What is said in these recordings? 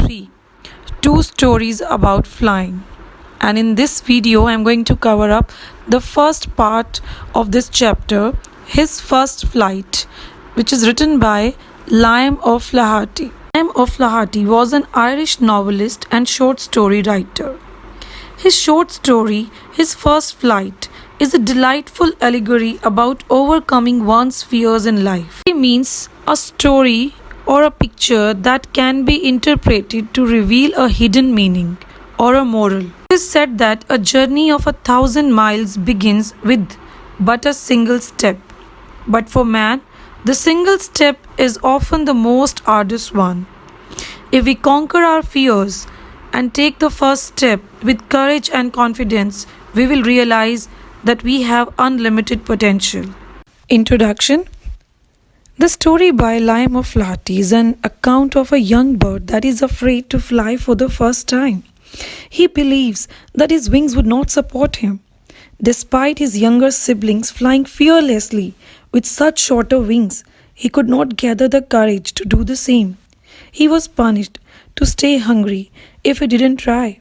3. Two stories about flying. And in this video, I'm going to cover up the first part of this chapter, his first flight, which is written by Liam of Flaherty. Liam of Flaherty was an Irish novelist and short story writer. His short story, His First Flight, is a delightful allegory about overcoming one's fears in life. It means a story or a picture that can be interpreted to reveal a hidden meaning or a moral. It is said that a journey of 1,000 miles begins with but a single step. But for man, the single step is often the most arduous one. If we conquer our fears and take the first step with courage and confidence, we will realize that we have unlimited potential. Introduction. The story by Liam of Flaherty is an account of a young bird that is afraid to fly for the first time. He believes that his wings would not support him. Despite his younger siblings flying fearlessly with such shorter wings, he could not gather the courage to do the same. He was punished to stay hungry if he didn't try.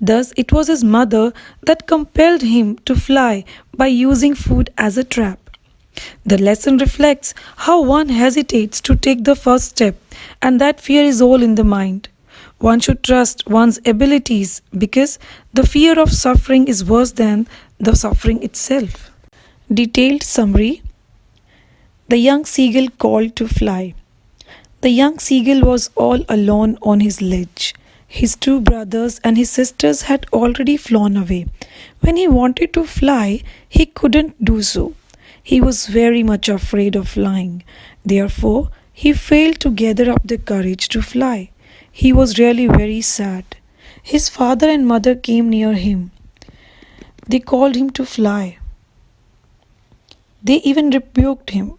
Thus, it was his mother that compelled him to fly by using food as a trap. The lesson reflects how one hesitates to take the first step, and that fear is all in the mind. One should trust one's abilities because the fear of suffering is worse than the suffering itself. Detailed summary. The young seagull called to fly. The young seagull was all alone on his ledge. His two brothers and his sisters had already flown away. When he wanted to fly, he couldn't do so. He was very much afraid of flying. Therefore, he failed to gather up the courage to fly. He was really very sad. His father and mother came near him. They called him to fly. They even rebuked him.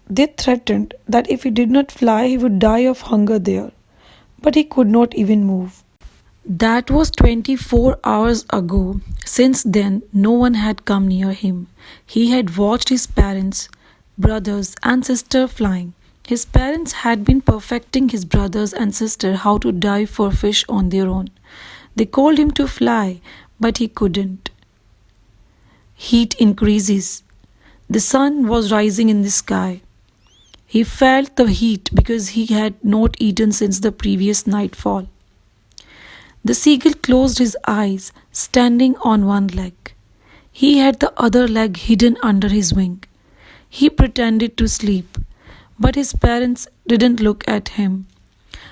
They threatened that if he did not fly, he would die of hunger there. But he could not even move. That was 24 hours ago. Since then, no one had come near him. He had watched his parents, brothers, and sister flying. His parents had been perfecting his brothers and sister how to dive for fish on their own. They called him to fly, but he couldn't. Heat increases. The sun was rising in the sky. He felt the heat because he had not eaten since the previous nightfall. The seagull closed his eyes, standing on one leg. He had the other leg hidden under his wing. He pretended to sleep, but his parents didn't look at him.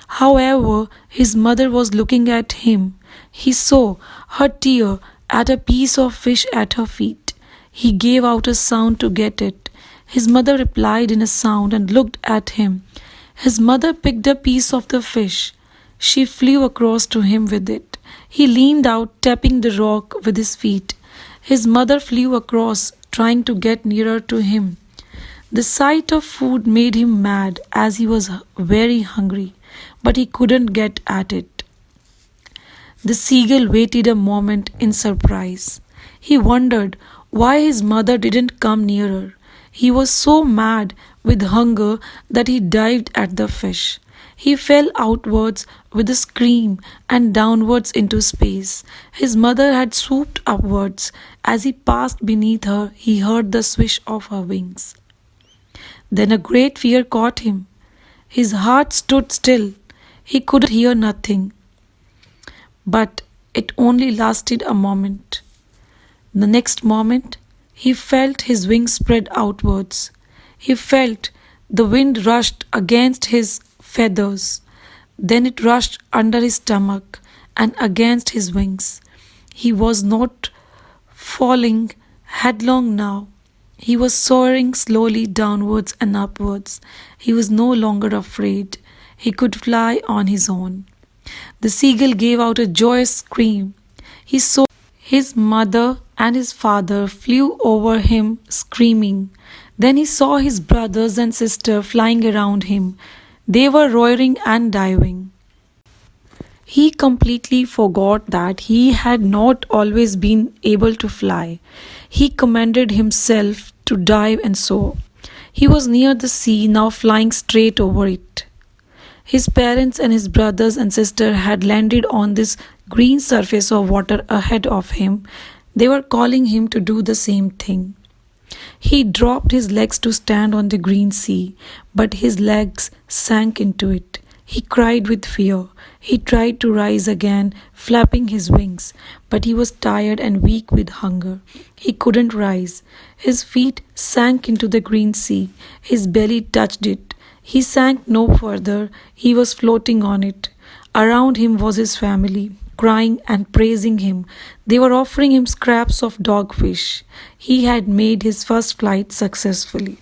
However, his mother was looking at him. He saw her tear at a piece of fish at her feet. He gave out a sound to get it. His mother replied in a sound and looked at him. His mother picked a piece of the fish. She flew across to him with it. He leaned out, tapping the rock with his feet. His mother flew across, trying to get nearer to him. The sight of food made him mad as he was very hungry, but he couldn't get at it. The seagull waited a moment in surprise. He wondered why his mother didn't come nearer. He was so mad with hunger that he dived at the fish. He fell outwards with a scream and downwards into space. His mother had swooped upwards. As he passed beneath her, he heard the swish of her wings. Then a great fear caught him. His heart stood still. He could hear nothing. But it only lasted a moment. The next moment, he felt his wings spread outwards. He felt the wind rushed against his feathers. Then it rushed under his stomach and against his wings. He was not falling headlong now. He was soaring slowly downwards and upwards. He was no longer afraid. He could fly on his own. The seagull gave out a joyous scream. He saw his mother and his father flew over him screaming. Then he saw his brothers and sister flying around him. They were roaring and diving. He completely forgot that he had not always been able to fly. He commanded himself to dive and soar. He was near the sea, now flying straight over it. His parents and his brothers and sister had landed on this green surface of water ahead of him. They were calling him to do the same thing. He dropped his legs to stand on the green sea, but his legs sank into it. He cried with fear. He tried to rise again, flapping his wings, but he was tired and weak with hunger. He couldn't rise. His feet sank into the green sea. His belly touched it. He sank no further. He was floating on it. Around him was his family, crying and praising him. They were offering him scraps of dogfish. He had made his first flight successfully.